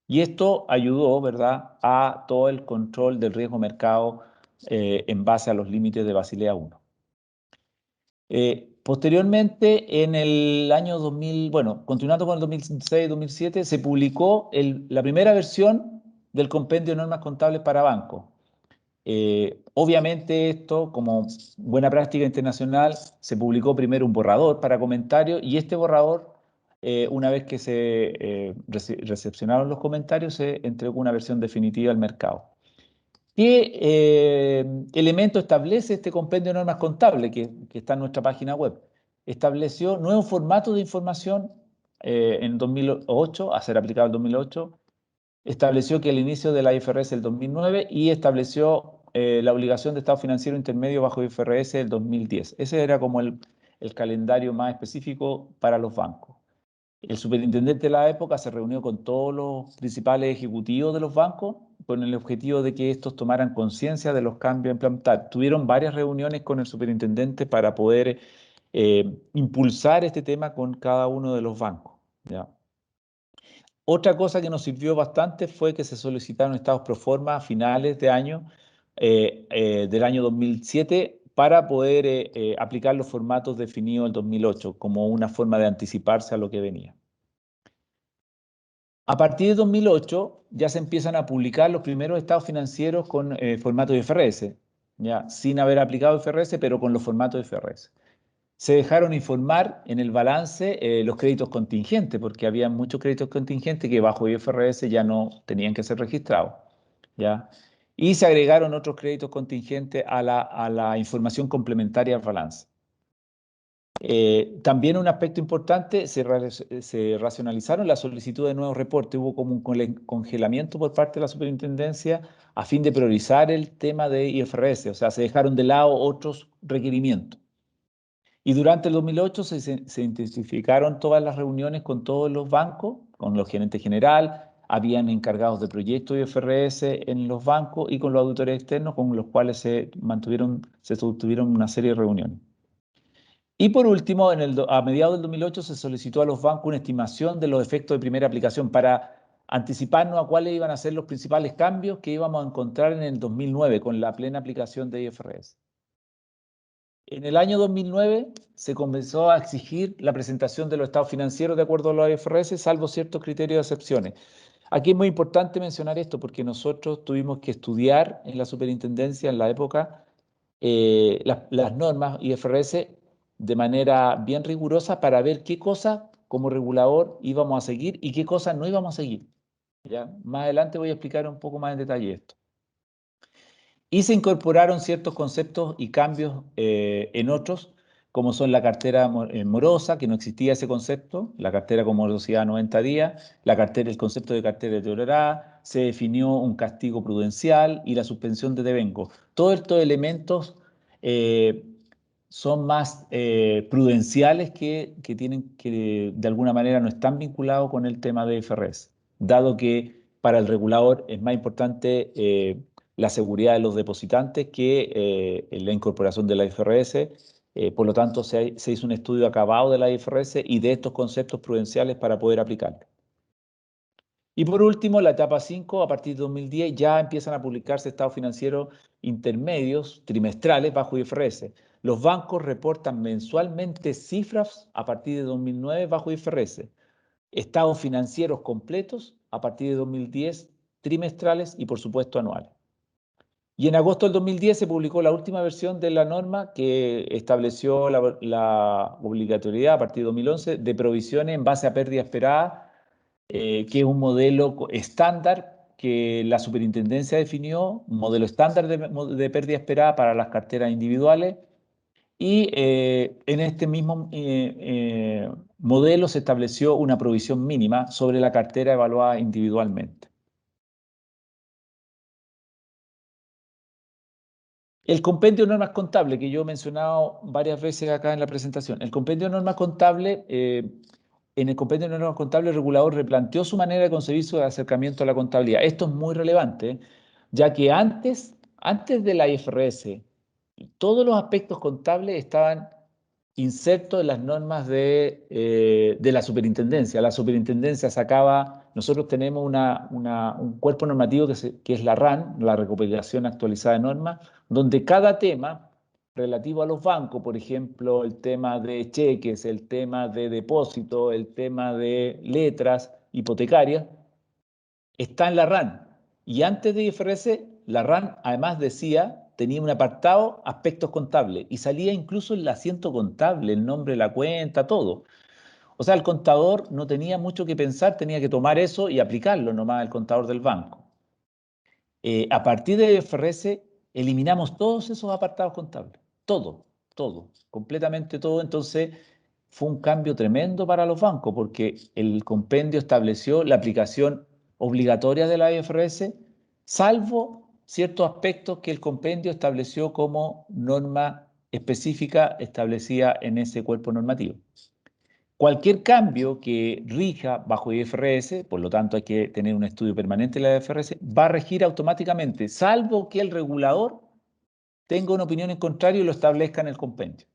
Y esto ayudó, ¿verdad?, a todo el control del riesgo mercado en base a los límites de Basilea I. Posteriormente, en el año 2000, bueno, continuando con el 2006-2007, se publicó la primera versión del Compendio de Normas Contables para Bancos. Obviamente esto, como buena práctica internacional, se publicó primero un borrador para comentarios, y este borrador, una vez que se recepcionaron los comentarios, se entregó una versión definitiva al mercado. ¿Qué elemento establece este compendio de normas contables que está en nuestra página web? Estableció nuevos formatos de información en 2008, a ser aplicado en 2008. Estableció que el inicio de la IFRS el 2009, y estableció la obligación de estado financiero intermedio bajo IFRS el 2010. Ese era como el calendario más específico para los bancos. El superintendente de la época se reunió con todos los principales ejecutivos de los bancos con el objetivo de que estos tomaran conciencia de los cambios a implementar. Tuvieron varias reuniones con el superintendente para poder impulsar este tema con cada uno de los bancos, ¿ya? Otra cosa que nos sirvió bastante fue que se solicitaron estados pro forma a finales de año, del año 2007, para poder aplicar los formatos definidos en 2008, como una forma de anticiparse a lo que venía. A partir de 2008 ya se empiezan a publicar los primeros estados financieros con formato de IFRS, ya sin haber aplicado IFRS, pero con los formatos de IFRS. se dejaron informar en el balance los créditos contingentes, porque había muchos créditos contingentes que bajo IFRS ya no tenían que ser registrados, ¿ya? Y se agregaron otros créditos contingentes a la información complementaria al balance. También un aspecto importante, se racionalizaron las solicitudes de nuevos reportes, hubo como un congelamiento por parte de la superintendencia a fin de priorizar el tema de IFRS, o sea, se dejaron de lado otros requerimientos. Y durante el 2008 se intensificaron todas las reuniones con todos los bancos, con los gerentes general, habían encargados de proyectos IFRS en los bancos y con los auditores externos, con los cuales se sostuvieron una serie de reuniones. Y por último, a mediados del 2008 se solicitó a los bancos una estimación de los efectos de primera aplicación para anticiparnos a cuáles iban a ser los principales cambios que íbamos a encontrar en el 2009 con la plena aplicación de IFRS. En el año 2009 se comenzó a exigir la presentación de los estados financieros de acuerdo a los IFRS, salvo ciertos criterios de excepciones. Aquí es muy importante mencionar esto porque nosotros tuvimos que estudiar en la superintendencia en la época las normas IFRS de manera bien rigurosa para ver qué cosas como regulador íbamos a seguir y qué cosas no íbamos a seguir. ¿Ya? Más adelante voy a explicar un poco más en detalle esto. Y se incorporaron ciertos conceptos y cambios en otros, como son la cartera morosa, que no existía ese concepto, la cartera con morosidad 90 días, el concepto de cartera deteriorada, se definió un castigo prudencial y la suspensión de devengo. Todos estos elementos son más prudenciales que de alguna manera no están vinculados con el tema de IFRS, dado que para el regulador es más importante la seguridad de los depositantes que la incorporación de la IFRS. Por lo tanto, se hizo un estudio acabado de la IFRS y de estos conceptos prudenciales para poder aplicarlo. Y por último, la etapa 5, a partir de 2010, ya empiezan a publicarse estados financieros intermedios trimestrales bajo IFRS. Los bancos reportan mensualmente cifras a partir de 2009 bajo IFRS. Estados financieros completos a partir de 2010, trimestrales y por supuesto anuales. Y en agosto del 2010 se publicó la última versión de la norma que estableció la obligatoriedad a partir de 2011 de provisiones en base a pérdida esperada, que es un modelo estándar que la superintendencia definió, un modelo estándar de pérdida esperada para las carteras individuales. Y en este mismo modelo se estableció una provisión mínima sobre la cartera evaluada individualmente. El compendio de normas contables, que yo he mencionado varias veces acá en la presentación. El compendio de normas contables, en el compendio de normas contables, el regulador replanteó su manera de concebir su acercamiento a la contabilidad. Esto es muy relevante, ya que antes de la IFRS, todos los aspectos contables estaban insertos en las normas de la superintendencia. La superintendencia sacaba, nosotros tenemos un cuerpo normativo que es la RAN, la recopilación actualizada de normas, donde cada tema relativo a los bancos, por ejemplo, el tema de cheques, el tema de depósito, el tema de letras hipotecarias, está en la RAN. Y antes de IFRS, la RAN además tenía un apartado aspectos contables y salía incluso el asiento contable, el nombre de la cuenta, todo. O sea, el contador no tenía mucho que pensar, tenía que tomar eso y aplicarlo nomás al contador del banco. A partir de IFRS eliminamos todos esos apartados contables, todo, completamente todo. Entonces fue un cambio tremendo para los bancos porque el compendio estableció la aplicación obligatoria de la IFRS, salvo ciertos aspectos que el compendio estableció como norma específica establecida en ese cuerpo normativo. Cualquier cambio que rija bajo IFRS, por lo tanto hay que tener un estudio permanente de la IFRS, va a regir automáticamente, salvo que el regulador tenga una opinión en contrario y lo establezca en el compendio.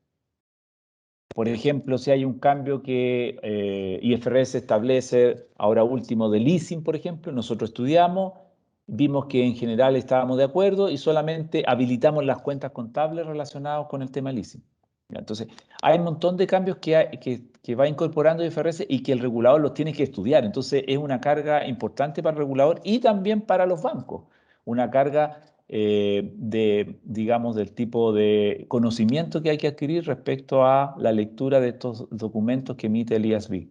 Por ejemplo, si hay un cambio que IFRS establece, ahora último, de leasing, por ejemplo, nosotros estudiamos, vimos que en general estábamos de acuerdo y solamente habilitamos las cuentas contables relacionadas con el tema leasing. Entonces, hay un montón de cambios que va incorporando IFRS y que el regulador los tiene que estudiar. Entonces, es una carga importante para el regulador y también para los bancos. Una carga digamos, del tipo de conocimiento que hay que adquirir respecto a la lectura de estos documentos que emite el IASB.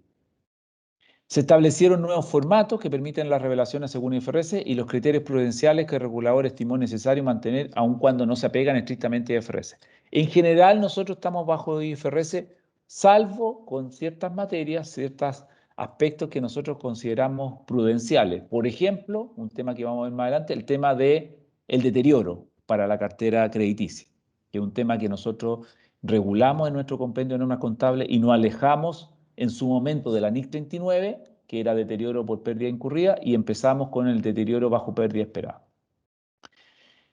Se establecieron nuevos formatos que permiten las revelaciones según IFRS y los criterios prudenciales que el regulador estimó necesario mantener aun cuando no se apegan estrictamente a IFRS. En general, nosotros estamos bajo IFRS, salvo con ciertas materias, ciertos aspectos que nosotros consideramos prudenciales. Por ejemplo, un tema que vamos a ver más adelante, el tema del deterioro para la cartera crediticia, que es un tema que nosotros regulamos en nuestro compendio de normas contables y nos alejamos en su momento de la NIC 39, que era deterioro por pérdida incurrida, y empezamos con el deterioro bajo pérdida esperada.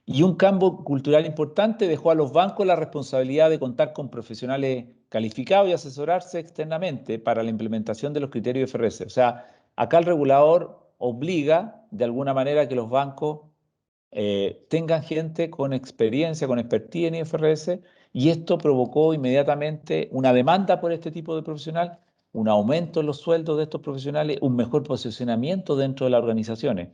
Y un cambio cultural importante dejó a los bancos la responsabilidad de contar con profesionales calificados y asesorarse externamente para la implementación de los criterios de IFRS. O sea, acá el regulador obliga de alguna manera que los bancos tengan gente con experiencia, con expertise en IFRS, y esto provocó inmediatamente una demanda por este tipo de profesional, un aumento en los sueldos de estos profesionales, un mejor posicionamiento dentro de las organizaciones.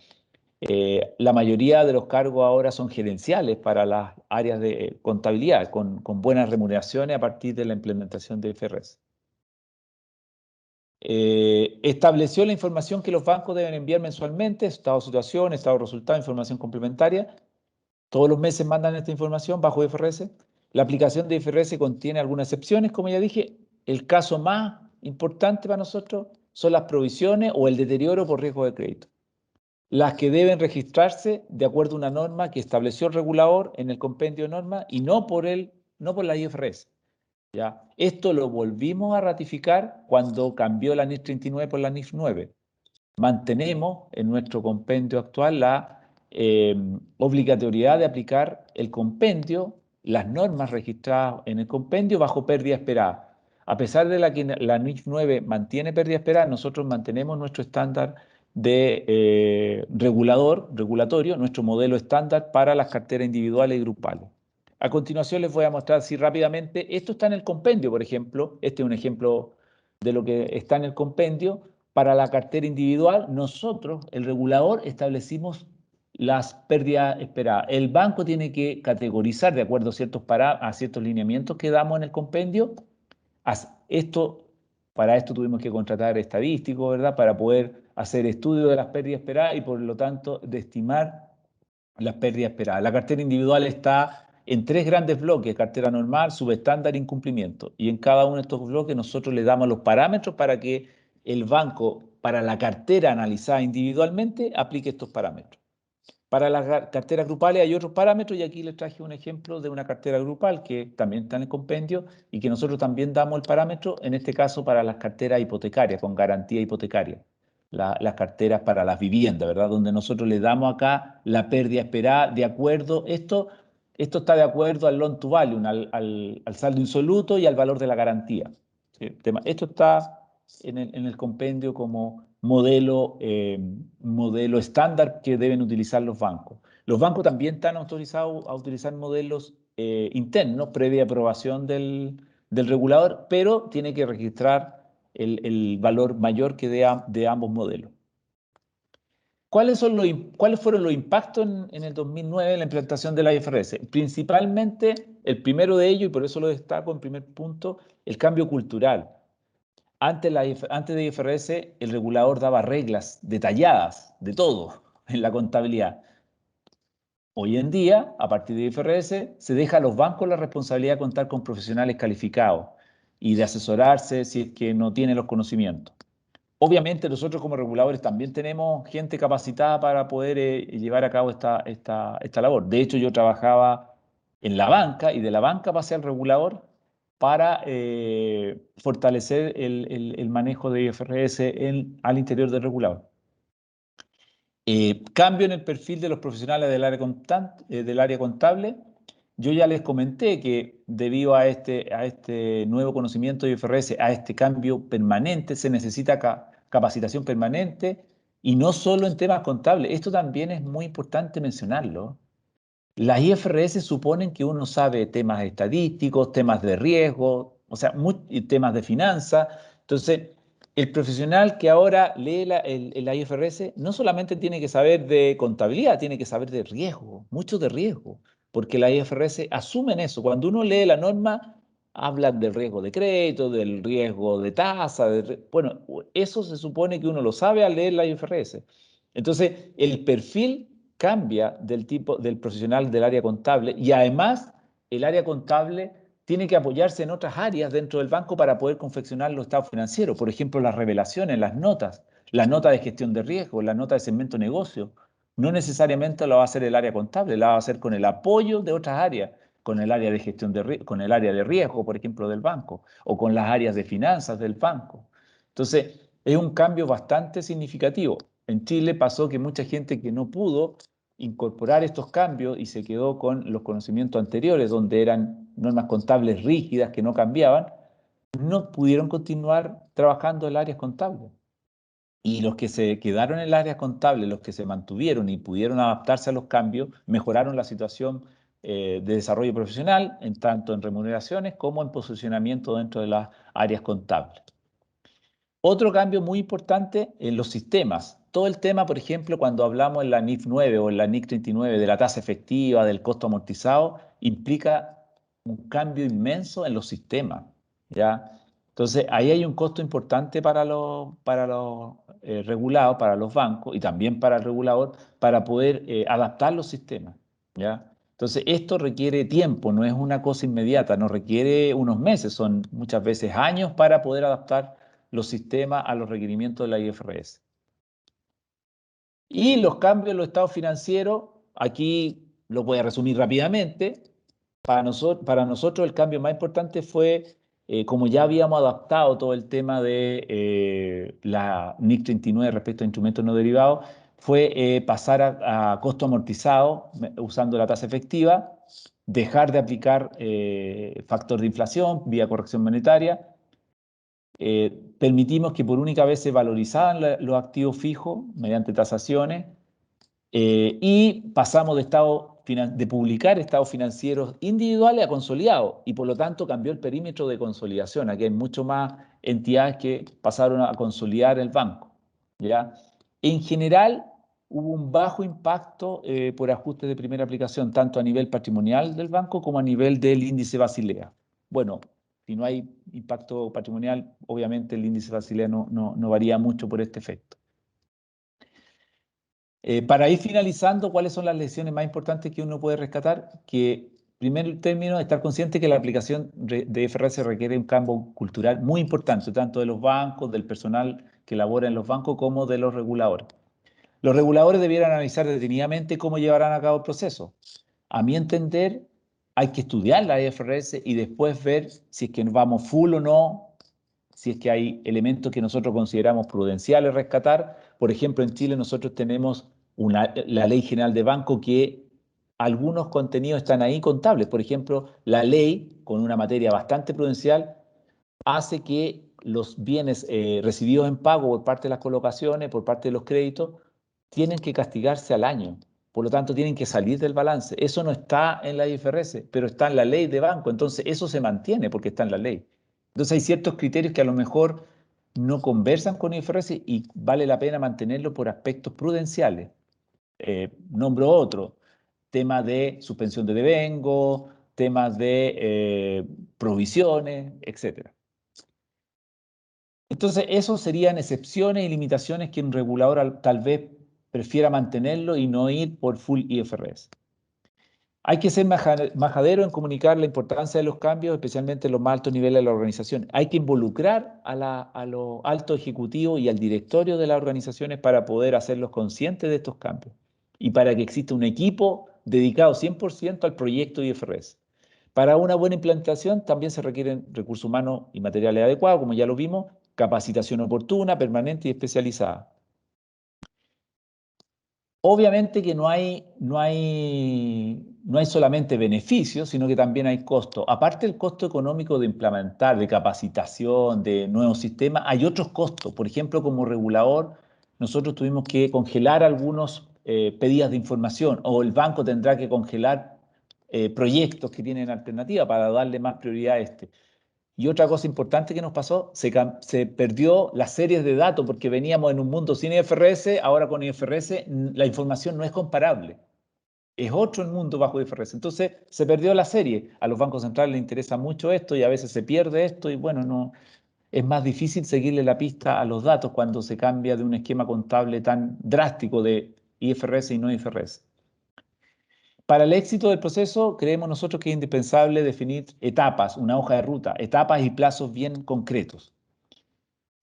La mayoría de los cargos ahora son gerenciales para las áreas de contabilidad, con buenas remuneraciones a partir de la implementación de IFRS. Estableció la información que los bancos deben enviar mensualmente, estado de situación, estado de resultado, información complementaria. Todos los meses mandan esta información bajo IFRS. La aplicación de IFRS contiene algunas excepciones, como ya dije. El caso más importante para nosotros son las provisiones o el deterioro por riesgo de crédito, las que deben registrarse de acuerdo a una norma que estableció el regulador en el compendio de normas y no por la IFRS. ¿Ya? Esto lo volvimos a ratificar cuando cambió la NIF 39 por la NIF 9. Mantenemos en nuestro compendio actual la obligatoriedad de aplicar el compendio, las normas registradas en el compendio bajo pérdida esperada. A pesar de que la NIF 9 mantiene pérdida esperada, nosotros mantenemos nuestro estándar de regulatorio, nuestro modelo estándar para las carteras individuales y grupales. A continuación les voy a mostrar así rápidamente. Esto está en el compendio, por ejemplo. Este es un ejemplo de lo que está en el compendio. Para la cartera individual, nosotros, el regulador, establecimos las pérdidas esperadas. El banco tiene que categorizar de acuerdo a ciertos lineamientos que damos en el compendio. Para esto tuvimos que contratar estadísticos, ¿verdad? Para poder hacer estudios de las pérdidas esperadas y por lo tanto de estimar las pérdidas esperadas. La cartera individual está en 3 grandes bloques: cartera normal, subestándar e incumplimiento. Y en cada uno de estos bloques nosotros le damos los parámetros para que el banco, para la cartera analizada individualmente, aplique estos parámetros. Para las carteras grupales hay otros parámetros y aquí les traje un ejemplo de una cartera grupal que también está en el compendio y que nosotros también damos el parámetro, en este caso para las carteras hipotecarias, con garantía hipotecaria. Las carteras para las viviendas, ¿verdad? Donde nosotros le damos acá la pérdida esperada de acuerdo, esto está de acuerdo al loan to value, al saldo insoluto y al valor de la garantía. ¿Sí? Esto está en el compendio como modelo estándar que deben utilizar los bancos. Los bancos también están autorizados a utilizar modelos internos previa aprobación del regulador, pero tiene que registrar el valor mayor que de ambos modelos. ¿Cuáles fueron los impactos en el 2009 en la implantación de la IFRS? Principalmente, el primero de ellos, y por eso lo destaco en primer punto, el cambio cultural. Antes de IFRS, el regulador daba reglas detalladas de todo en la contabilidad. Hoy en día, a partir de IFRS, se deja a los bancos la responsabilidad de contar con profesionales calificados y de asesorarse si es que no tienen los conocimientos. Obviamente nosotros como reguladores también tenemos gente capacitada para poder llevar a cabo esta labor. De hecho, yo trabajaba en la banca y de la banca pasé al regulador para fortalecer el manejo de IFRS al interior del regulador. Cambio en el perfil de los profesionales del área contable. Yo ya les comenté que debido a este nuevo conocimiento de IFRS, a este cambio permanente, se necesita capacitación permanente y no solo en temas contables. Esto también es muy importante mencionarlo. Las IFRS suponen que uno sabe temas estadísticos, temas de riesgo, o sea, temas de finanzas. Entonces, el profesional que ahora lee el IFRS no solamente tiene que saber de contabilidad, tiene que saber de riesgo, mucho de riesgo, porque la IFRS asumen eso. Cuando uno lee la norma, hablan del riesgo de crédito, del riesgo de tasa, bueno, eso se supone que uno lo sabe al leer la IFRS. Entonces, el perfil cambia del tipo del profesional del área contable y además el área contable tiene que apoyarse en otras áreas dentro del banco para poder confeccionar los estados financieros. Por ejemplo, las revelaciones, las notas, la nota de gestión de riesgo, la nota de segmento negocio. No necesariamente lo va a hacer el área contable, la va a hacer con el apoyo de otras áreas, con el área de gestión de riesgo, con el área de riesgo, por ejemplo, del banco, o con las áreas de finanzas del banco. Entonces, es un cambio bastante significativo. En Chile pasó que mucha gente que no pudo incorporar estos cambios y se quedó con los conocimientos anteriores, donde eran normas contables rígidas que no cambiaban, no pudieron continuar trabajando en las áreas contables. Y los que se quedaron en el área contable, los que se mantuvieron y pudieron adaptarse a los cambios, mejoraron la situación de desarrollo profesional, en tanto en remuneraciones como en posicionamiento dentro de las áreas contables. Otro cambio muy importante en los sistemas. Todo el tema, por ejemplo, cuando hablamos en la NIF 9 o en la NIC 39 de la tasa efectiva, del costo amortizado, implica un cambio inmenso en los sistemas, ¿ya? Entonces, ahí hay un costo importante para los regulados, para los bancos y también para el regulador, para poder adaptar los sistemas, ¿ya? Entonces, esto requiere tiempo, no es una cosa inmediata, no requiere unos meses, son muchas veces años para poder adaptar los sistemas a los requerimientos de la IFRS. Y los cambios en los estados financieros, aquí lo voy a resumir rápidamente. Para nosotros el cambio más importante fue, como ya habíamos adaptado todo el tema de la NIC 39 respecto a instrumentos no derivados, fue pasar a costo amortizado usando la tasa efectiva, dejar de aplicar factor de inflación vía corrección monetaria. Permitimos que por única vez se valorizaban los activos fijos mediante tasaciones y pasamos de publicar estados financieros individuales a consolidados y por lo tanto cambió el perímetro de consolidación. Aquí hay mucho más entidades que pasaron a consolidar el banco, ¿ya? En general hubo un bajo impacto por ajustes de primera aplicación, tanto a nivel patrimonial del banco como a nivel del índice Basilea. Bueno, si no hay impacto patrimonial, obviamente el índice Basilea no varía mucho por este efecto. Para ir finalizando, ¿cuáles son las lecciones más importantes que uno puede rescatar? Que, primer término, estar consciente que la aplicación de IFRS requiere un cambio cultural muy importante, tanto de los bancos, del personal que labora en los bancos, como de los reguladores. Los reguladores debieran analizar detenidamente cómo llevarán a cabo el proceso. A mi entender, hay que estudiar la IFRS y después ver si es que nos vamos full o no, si es que hay elementos que nosotros consideramos prudenciales rescatar. Por ejemplo, en Chile nosotros tenemos la Ley General de Banco que algunos contenidos están ahí contables. Por ejemplo, la ley, con una materia bastante prudencial, hace que los bienes recibidos en pago por parte de las colocaciones, por parte de los créditos, tienen que castigarse al año. Por lo tanto, tienen que salir del balance. Eso no está en la IFRS, pero está en la ley de banco. Entonces, eso se mantiene porque está en la ley. Entonces, hay ciertos criterios que a lo mejor no conversan con IFRS y vale la pena mantenerlo por aspectos prudenciales. Nombro otro, temas de suspensión de devengo, temas de provisiones, etc. Entonces, esos serían excepciones y limitaciones que un regulador tal vez prefiera mantenerlo y no ir por full IFRS. Hay que ser majadero en comunicar la importancia de los cambios, especialmente en los más altos niveles de la organización. Hay que involucrar a los altos ejecutivos y al directorio de las organizaciones para poder hacerlos conscientes de estos cambios y para que exista un equipo dedicado 100% al proyecto IFRS. Para una buena implantación también se requieren recursos humanos y materiales adecuados, como ya lo vimos, capacitación oportuna, permanente y especializada. Obviamente que no hay solamente beneficios, sino que también hay costos. Aparte del costo económico de implementar, de capacitación, de nuevos sistemas, hay otros costos. Por ejemplo, como regulador, nosotros tuvimos que congelar algunos pedidos de información o el banco tendrá que congelar proyectos que tienen alternativa para darle más prioridad a este. Y otra cosa importante que nos pasó, se perdió las series de datos porque veníamos en un mundo sin IFRS, ahora con IFRS la información no es comparable. Es otro el mundo bajo IFRS. Entonces se perdió la serie. A los bancos centrales les interesa mucho esto y a veces se pierde esto y bueno, no, es más difícil seguirle la pista a los datos cuando se cambia de un esquema contable tan drástico de IFRS y no IFRS. Para el éxito del proceso, creemos nosotros que es indispensable definir etapas, una hoja de ruta, etapas y plazos bien concretos.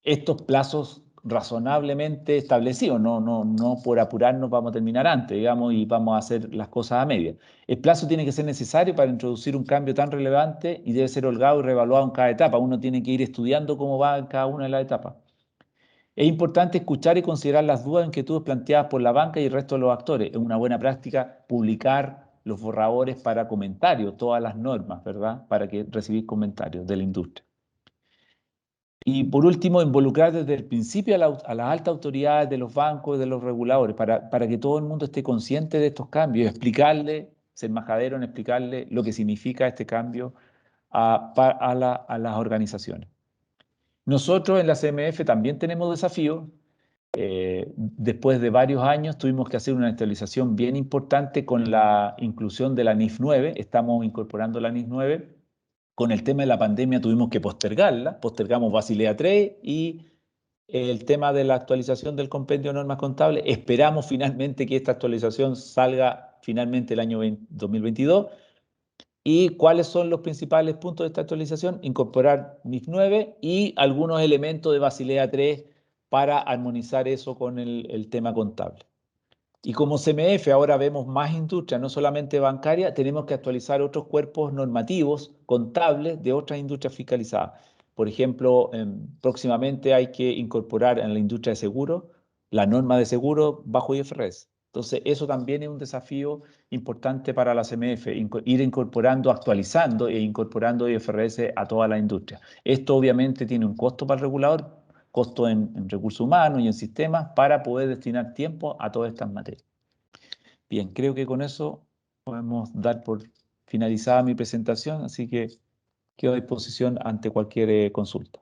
Estos plazos razonablemente establecidos, no por apurarnos vamos a terminar antes, digamos, y vamos a hacer las cosas a medias. El plazo tiene que ser necesario para introducir un cambio tan relevante y debe ser holgado y reevaluado en cada etapa. Uno tiene que ir estudiando cómo va en cada una de las etapas. Es importante escuchar y considerar las dudas e inquietudes planteadas por la banca y el resto de los actores. Es una buena práctica publicar los borradores para comentarios, todas las normas, ¿verdad? Para que recibir comentarios de la industria. Y por último, involucrar desde el principio a las altas autoridades de los bancos y de los reguladores para que todo el mundo esté consciente de estos cambios, explicarle, ser majadero en explicarle lo que significa este cambio a las organizaciones. Nosotros en la CMF también tenemos desafíos. Después de varios años tuvimos que hacer una actualización bien importante con la inclusión de la NIF 9. Estamos incorporando la NIF 9. Con el tema de la pandemia tuvimos que postergarla. Postergamos Basilea 3 y el tema de la actualización del compendio de normas contables. Esperamos finalmente que esta actualización salga finalmente el año 2022. ¿Y cuáles son los principales puntos de esta actualización? Incorporar NIF 9 y algunos elementos de Basilea 3 para armonizar eso con el tema contable. Y como CMF ahora vemos más industria, no solamente bancaria, tenemos que actualizar otros cuerpos normativos contables de otras industrias fiscalizadas. Por ejemplo, próximamente hay que incorporar en la industria de seguros la norma de seguro bajo IFRS. Entonces, eso también es un desafío importante para la CMF, ir incorporando, actualizando e incorporando IFRS a toda la industria. Esto obviamente tiene un costo para el regulador, costo en recursos humanos y en sistemas para poder destinar tiempo a todas estas materias. Bien, creo que con eso podemos dar por finalizada mi presentación, así que quedo a disposición ante cualquier consulta.